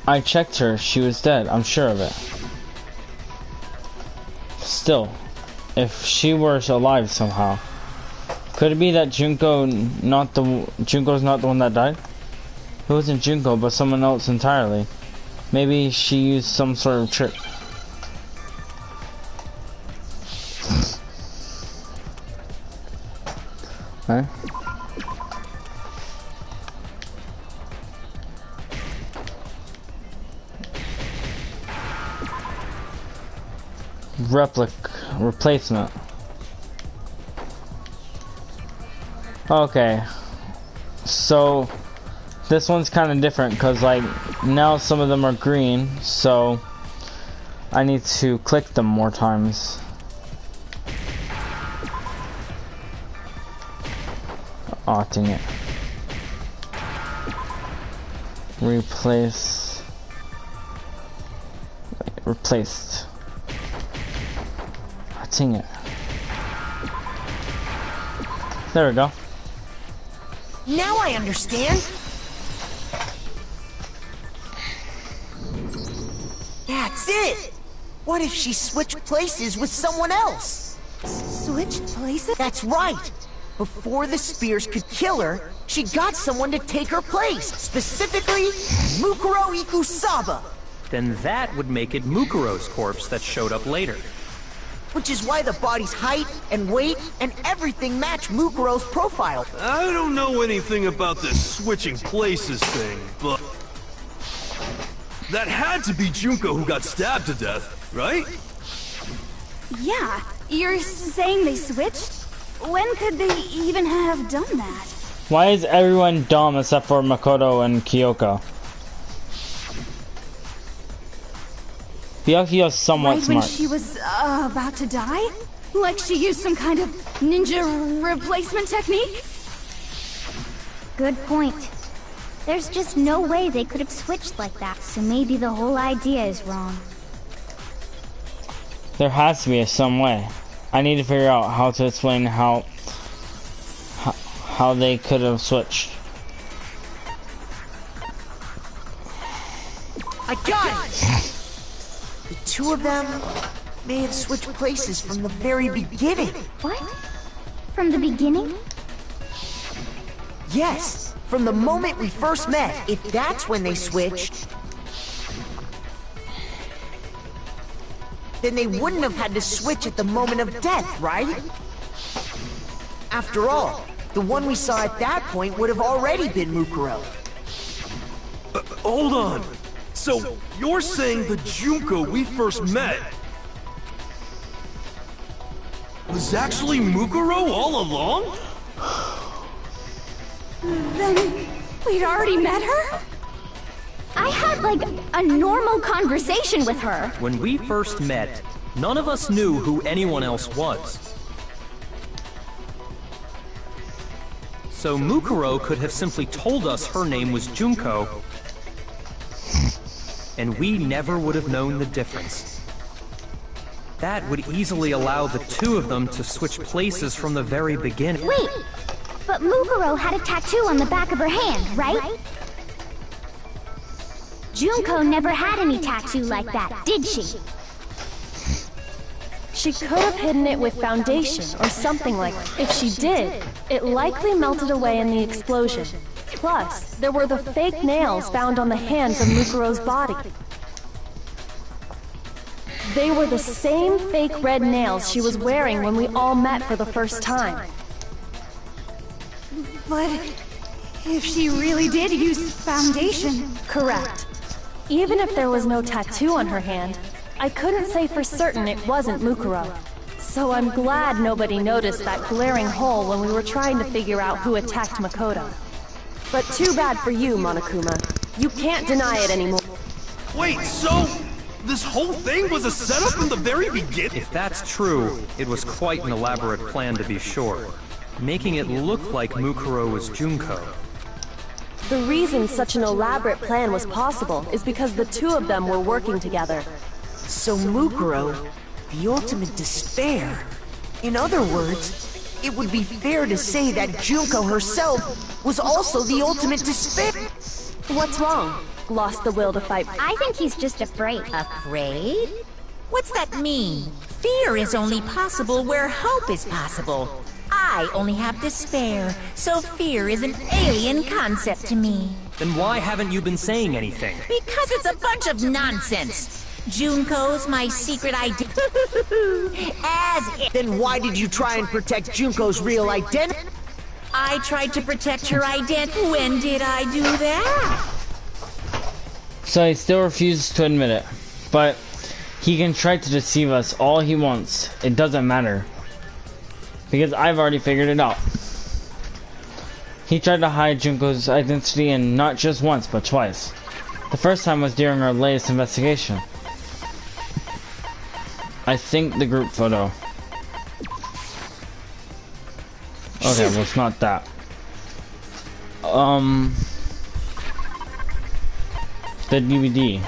I checked her, she was dead, I'm sure of it. Still, if she were alive somehow, could it be that Junko's not the one that died? It wasn't Junko, but someone else entirely. Maybe she used some sort of trick. Huh? Replacement. Okay, so this one's kind of different because like now some of them are green, so I need to click them more times. Oh, dang it. Replace. Wait, replaced. Oh, dang it. There we go. Now I understand. That's it. What if she switched places with someone else? Switched places? That's right. Before the spears could kill her, she got someone to take her place. Specifically, Mukuro Ikusaba. Then that would make it Mukuro's corpse that showed up later. Which is why the body's height and weight and everything match Mukuro's profile. I don't know anything about this switching places thing, but... That had to be Junko who got stabbed to death, right? Yeah, you're saying they switched? When could they even have done that? Why is everyone dumb except for Makoto and Kyoko? Byakuyo's somewhat Right smart. when she was about to die? Like she used some kind of ninja replacement technique? Good point. There's just no way they could have switched like that, so maybe the whole idea is wrong. There has to be some way. I need to figure out how to explain how they could have switched. I got it! The two of them may have switched places from the very beginning. What? From the beginning? Yes, from the moment we first met, if that's when they switched, then they wouldn't have had to switch at the moment of death, right? After all, the one we saw at that point would have already been Mukuro. Hold on. So, you're saying the Junko we first met was actually Mukuro all along? Then we'd already met her? I had like a normal conversation with her. When we first met, none of us knew who anyone else was. So Mukuro could have simply told us her name was Junko, and we never would have known the difference. That would easily allow the two of them to switch places from the very beginning. Wait, but Mukuro had a tattoo on the back of her hand, right? Junko never had any tattoo like that, did she? She could have hidden it with foundation or something like that. If she did, it likely melted away in the explosion. Plus, there were the fake nails found on the hands of Mukuro's body. They were the same fake red nails she was wearing when we all met for the first time. But if she really did use foundation... Correct. Even if there was no tattoo on her hand, I couldn't say for certain it wasn't Mukuro. So I'm glad nobody noticed that glaring hole when we were trying to figure out who attacked Makoto. But too bad for you, Monokuma. You can't deny it anymore. Wait, so this whole thing was a setup from the very beginning? If that's true, it was quite an elaborate plan to be sure, making it look like Mukuro was Junko. The reason such an elaborate plan was possible is because the two of them were working together. So Mukuro, the ultimate despair. In other words, it would be fair to say that Junko herself was also the ultimate despair. What's wrong? Lost the will to fight. I think he's just afraid. Afraid? What's that mean? Fear is only possible where hope is possible. I only have despair, so fear is an alien concept to me. Then why haven't you been saying anything? Because it's a bunch of nonsense. Junko's my secret identity. As if Then why did you try and protect Junko's real identity? I tried to protect her identity. When did I do that? So he still refuses to admit it. But he can try to deceive us all he wants. It doesn't matter. Because I've already figured it out. He tried to hide Junko's identity, and not just once, but twice. The first time was during our latest investigation. I think the group photo. Okay, well, it's not that. The DVD.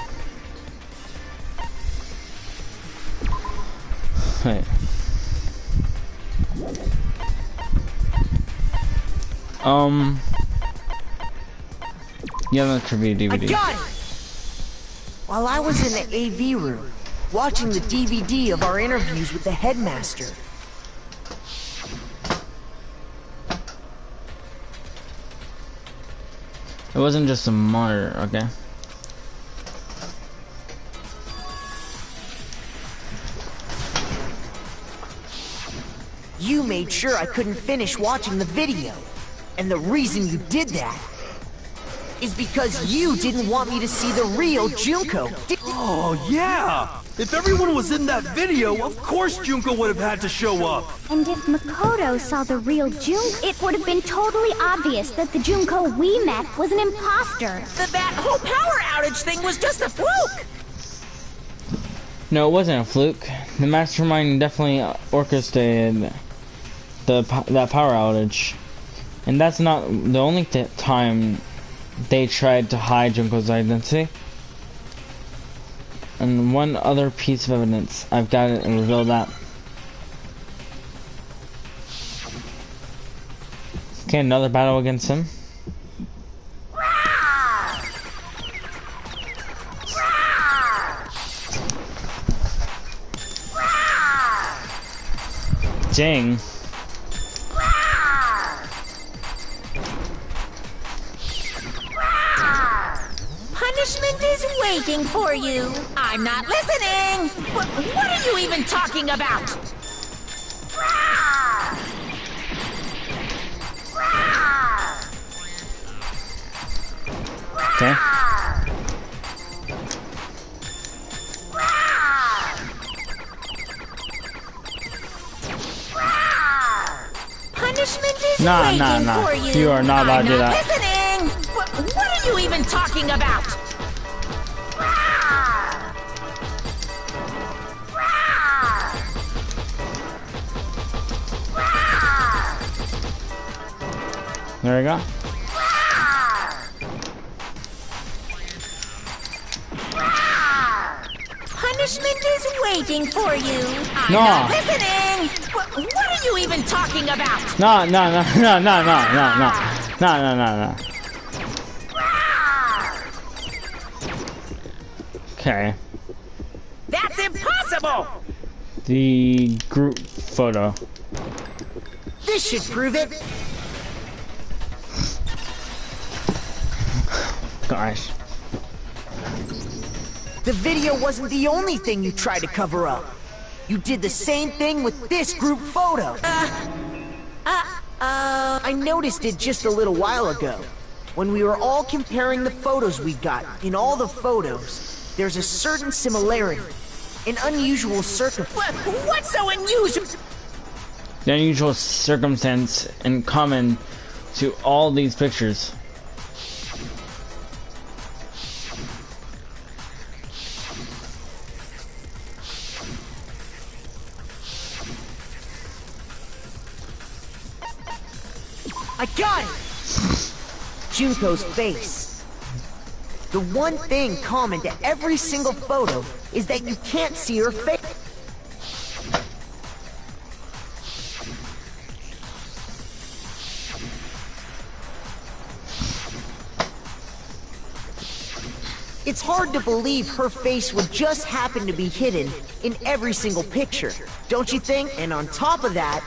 Wait. Yeah, that should be a DVD. I got it! While I was in the AV room, watching the DVD of our interviews with the headmaster. It wasn't just a monitor, okay? You made sure I couldn't finish watching the video. And the reason you did that is because you didn't want me to see the real Junko. Oh, yeah! If everyone was in that video, of course Junko would have had to show up. And if Makoto saw the real Junko, it would have been totally obvious that the Junko we met was an imposter. That whole power outage thing was just a fluke! No, it wasn't a fluke. The mastermind definitely orchestrated that power outage. And that's not the only time they tried to hide Junko's identity. And one other piece of evidence, I've got it and reveal that. Okay, another battle against him. Dang. Punishment is waiting for you. I'm not listening. What are you even talking about? Okay. Punishment is Nah, waiting nah, nah. for you. You are not allowed to do I'm not that. listening. What are you even talking about? There we go. Punishment is waiting for you. I'm No. not listening. What are you even talking about? No, no, no, no, no, no, no, no. No, no, no, no. Okay. That's impossible. The group photo. This should prove it. Gosh. The video wasn't the only thing you tried to cover up. You did the same thing with this group photo. I noticed it just a little while ago. When we were all comparing the photos we got, in all the photos, there's a certain similarity. An unusual circumstance. What's so unusual? The unusual circumstance in common to all these pictures. I got it! Junko's face. The one thing common to every single photo is that you can't see her face. It's hard to believe her face would just happen to be hidden in every single picture, don't you think? And on top of that,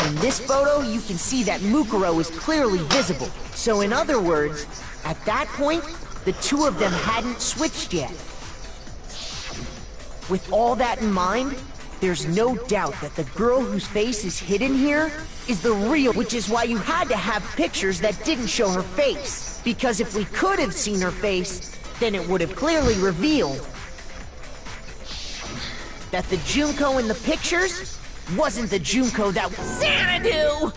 in this photo, you can see that Mukuro is clearly visible. So in other words, at that point, the two of them hadn't switched yet. With all that in mind, there's no doubt that the girl whose face is hidden here is the real, which is why you had to have pictures that didn't show her face. Because if we could have seen her face, then it would have clearly revealed that the Junko in the pictures wasn't the Junko that was Xanadu!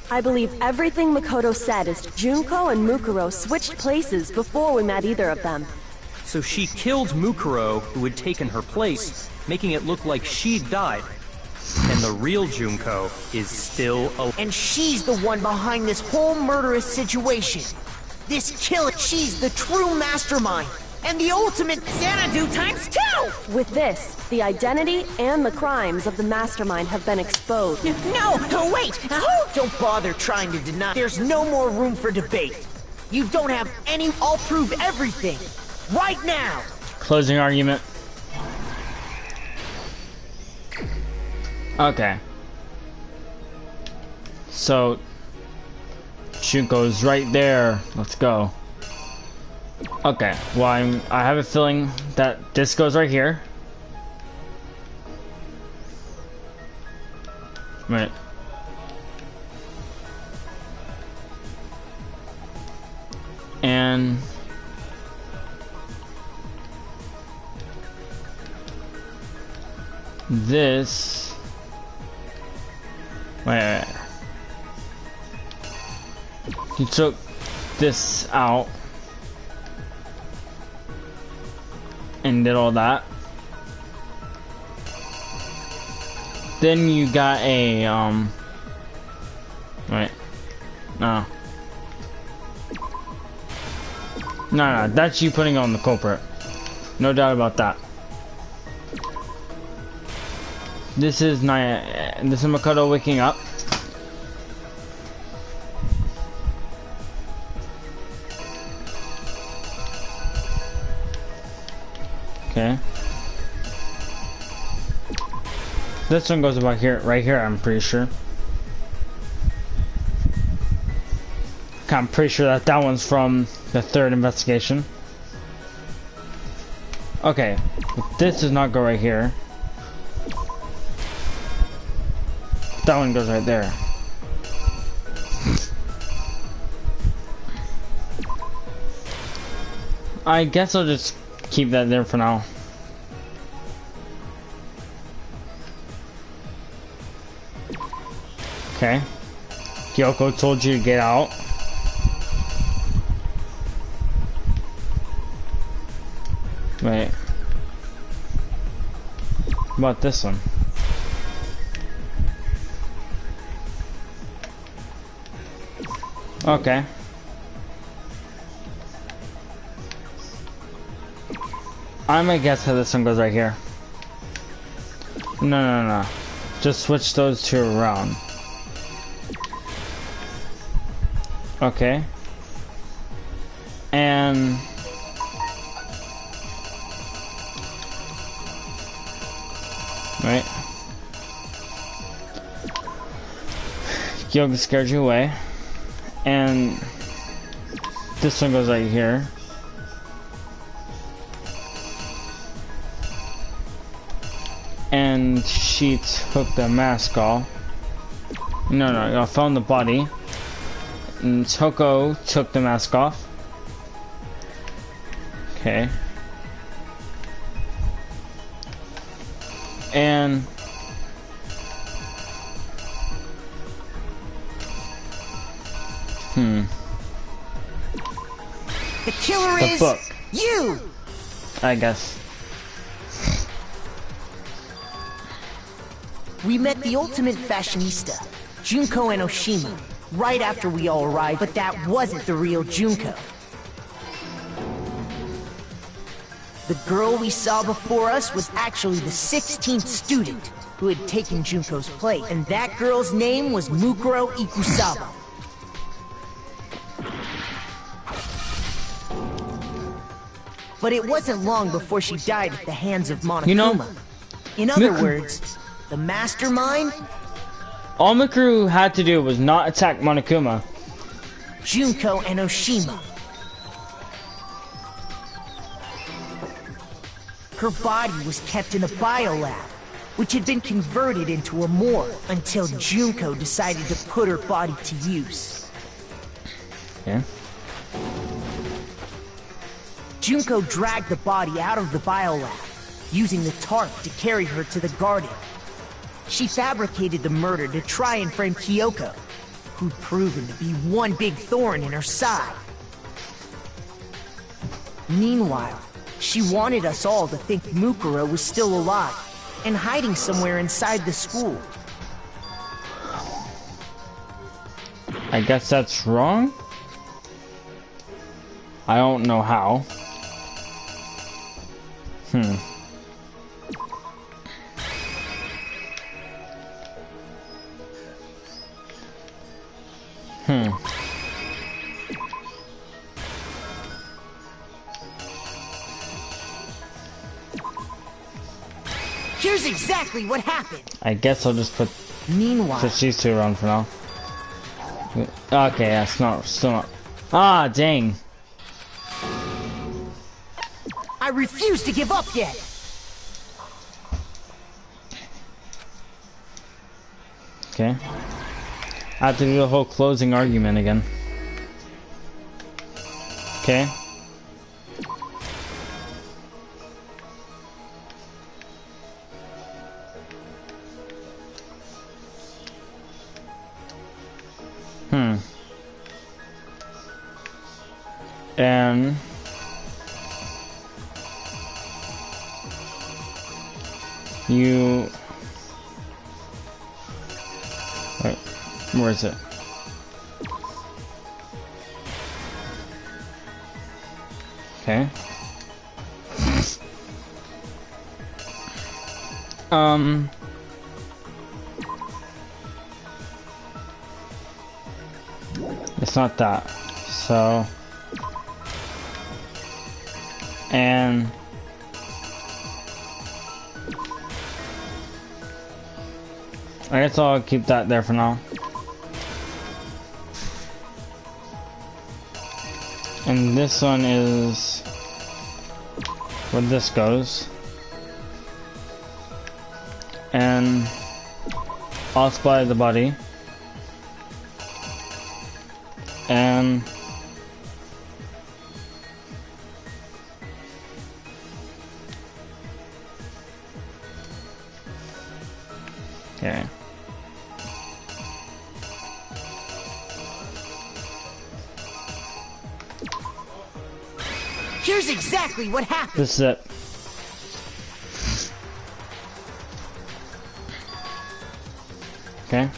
I believe everything Makoto said is Junko and Mukuro switched places before we met either of them. So she killed Mukuro, who had taken her place, making it look like she'd died. And the real Junko is still alive. And she's the one behind this whole murderous situation. This killer, she's the true mastermind. And the ultimate Xanadu times 2! With this, the identity and the crimes of the mastermind have been exposed. No, wait! Don't bother trying to deny. There's no more room for debate. You don't have any. I'll prove everything. Right now! Closing argument. Okay. So, Junko's right there. Let's go. Okay, well, I have a feeling that this goes right here. Right. And this. Wait. You took this out and did all that. Then you got a wait. No. No, that's you putting on the culprit. No doubt about that. This is Makoto waking up. Okay. This one goes about here, right here, I'm pretty sure. I'm pretty sure that one's from the third investigation. Okay, this does not go right here. That one goes right there. I guess I'll just keep that there for now. Okay. Kyoko told you to get out. Wait. What about this one? Okay. I'm gonna guess how this one goes right here. No. Just switch those two around. Okay. And right. Yoga scared you away. And this one goes right here. And she took the mask off. No, I found the body. And Toko took the mask off. Okay. And the killer is book. You. I guess. We met the ultimate fashionista, Junko Enoshima, right after we all arrived, but that wasn't the real Junko. The girl we saw before us was actually the 16th student who had taken Junko's place, and that girl's name was Mukuro Ikusawa. But it wasn't long before she died at the hands of Monokuma. You know, in other words, the mastermind? All Mikuru had to do was not attack Monokuma. Junko Enoshima. Her body was kept in the biolab, which had been converted into a morgue until Junko decided to put her body to use. Yeah. Junko dragged the body out of the biolab, using the tarp to carry her to the garden. She fabricated the murder to try and frame Kyoko, who'd proven to be one big thorn in her side. Meanwhile, she wanted us all to think Mukuro was still alive and hiding somewhere inside the school. I guess that's wrong? I don't know how. Here's exactly what happened. I guess I'll just put Meanwhile, these two around for now. Okay, that's not still not. Ah, dang. I refuse to give up yet. Okay. I have to do the whole closing argument again. Okay. And you... Wait, where is it? Okay. It's not that. So... And... I guess I'll keep that there for now. And this one is where this goes. And I'll supply the body. And okay. Here's exactly what happened. This is it. Okay.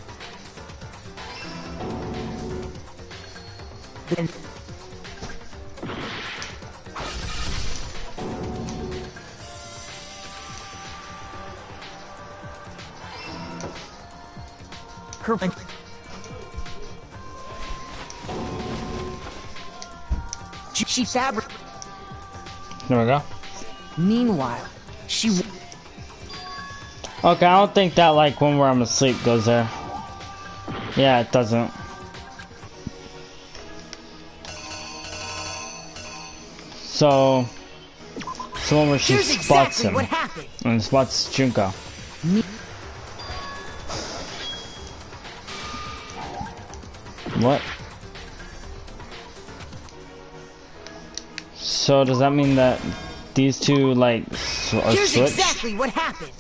Then she fabric. There we go. Meanwhile, she. Okay, I don't think that like when I'm asleep goes there. Yeah, it doesn't. So one where she Here's spots exactly him what happened. and spots Junko. What? So does that mean that these two like are Here's switched? exactly what happened.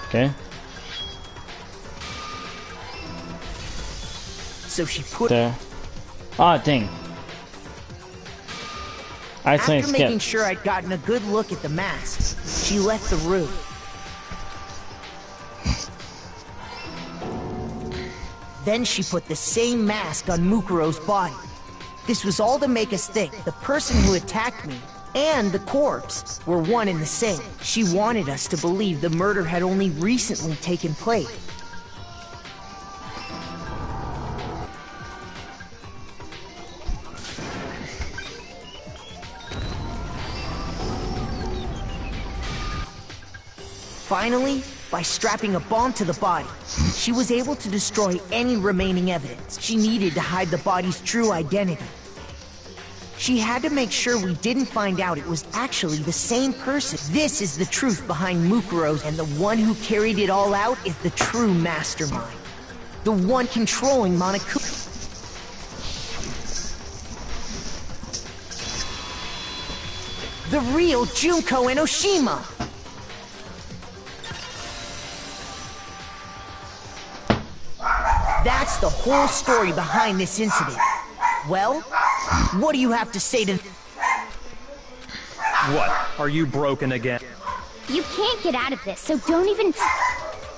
Okay. So she put There. Ah, dang. I after accidentally making skipped. sure I'd gotten a good look at the masks, she left the room. Then she put the same mask on Mukuro's body. This was all to make us think the person who attacked me and the corpse were one and the same. She wanted us to believe the murder had only recently taken place. Finally, by strapping a bomb to the body, she was able to destroy any remaining evidence she needed to hide the body's true identity. She had to make sure we didn't find out it was actually the same person. This is the truth behind Mukuro's, and the one who carried it all out is the true mastermind. The one controlling Monokuma. The real Junko Enoshima! That's the whole story behind this incident. Well, what do you have to say to... What? Are you broken again? You can't get out of this, so don't even...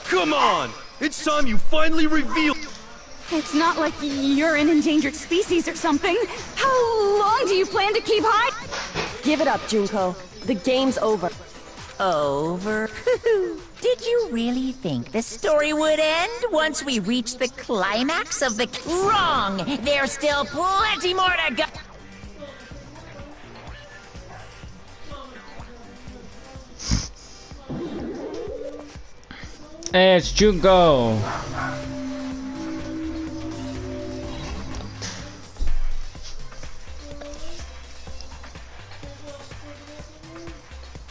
Come on! It's time you finally reveal... It's not like you're an endangered species or something. How long do you plan to keep hiding? Give it up, Junko. The game's over. Over? Did you really think the story would end once we reach the climax of the... Wrong! There's still plenty more to go! Hey, it's Junko.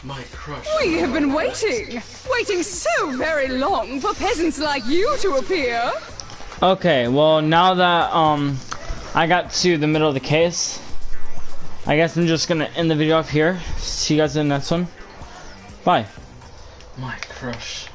My crush. We have been waiting so very long for peasants like you to appear. Okay, well now that I got to the middle of the case, I guess I'm just gonna end the video off here. See you guys in the next one. Bye. My crush.